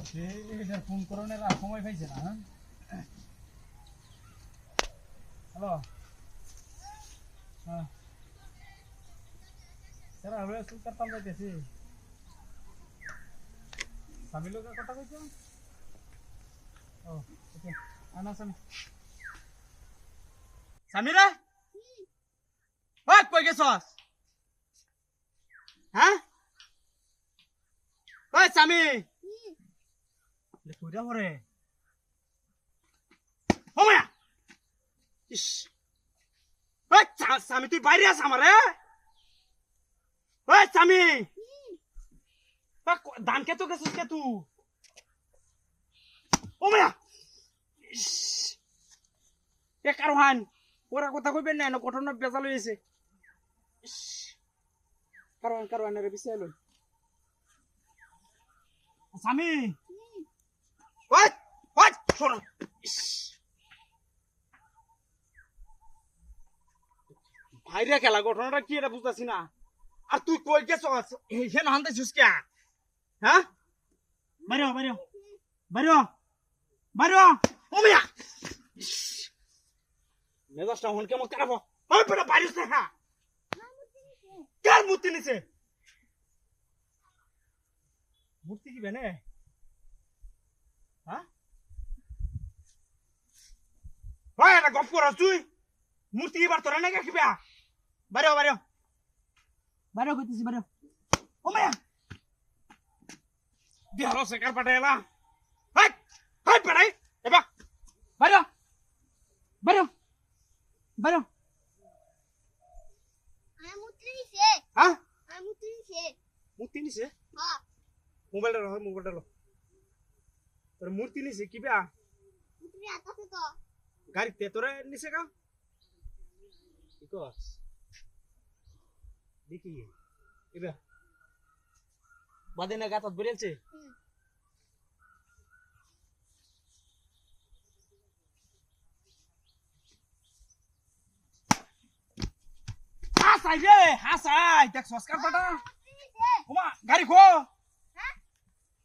এটা ফোন করানোর আর সময় পাইছে না। হ্যালো, হ্যাঁ স্যার আমি সুলতান পাল যাইতেছি। স্বামী লোকের কথা কইছো? ও ওকে, আনা স্বামী। স্বামীরা ওই কই গেছস? হ্যাঁ ওই স্বামী কইরা পরে ও মায়া ইস ওই স্বামী তুই বাইরে আস আমারে। ওই স্বামী ধান খেতো গেছিস কে তুই? ও মায়া ইস এ কারোহান ওরা কথা কইবেন না ঘটনা বেজাল হয়েছে। ইস কারোহান কারোহানের বিষয় লই স্বামী ওই ওই শোনো ইস ভাইরা খেলা ঘটনাটা কি এটা বুঝতেছি না। আর তুই কই গেছস হেন হানতেছিস কে? হ্যাঁ বাইরে বাইরে বাইরে বাইরে ও মিয়া মেজাজটা হন কেমন খারাপ ওই বেটা বাইরে না। হ্যাঁ কার মূর্তি নিছে? মূর্তি কি বেনে? হ্যাঁ ওই এটা গপ করস তুই? মূর্তি এবার তোরা নাকি কিবা বাইরে বাইরে বাইরে কইতেছি বাইরে ও মিয়া বিহার সেকার পাঠাইলা হাই হাই পাঠাই এবার বাইরে বাইরে বাইরে হ্যাঁ মূর্তি নিছে মোবাইলটা লো মোবাইলটা লো তোর মূর্তি নিছে কিবা গাড়িতে তোরে নিছে কা কি কস দেখি এবার বাদে না গাতত বেরেলছে হাসাই রে হাসাই দেখ সস্কার পাটা ওমা গাড়ি খো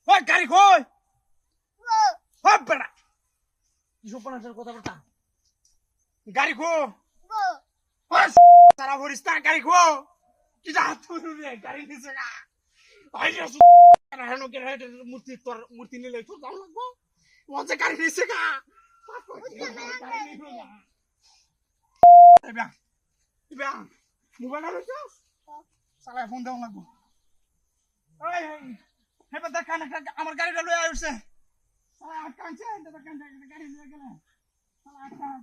ওই গাড়ি কই ওই বেটা ইসপনাসের কথা বলতা গাড়ি খো ওই সারা ভরিস্তা গাড়ি খো কি যা তুই রে গাড়ি নিছে না আই রে রাহনো কে রে মূর্তি তোর মূর্তি নিলে তোর দাম লাগবো ওতে গাড়ি নিছে কা এবা এবা মোবাইল আর তো সালা ফোন দাও লাগবো ওই হেবা দেখা না আমার গাড়িটা লয়ে আইছে সালা আটকানছে এটা গাড়ি লয়ে গেল সালা আটকান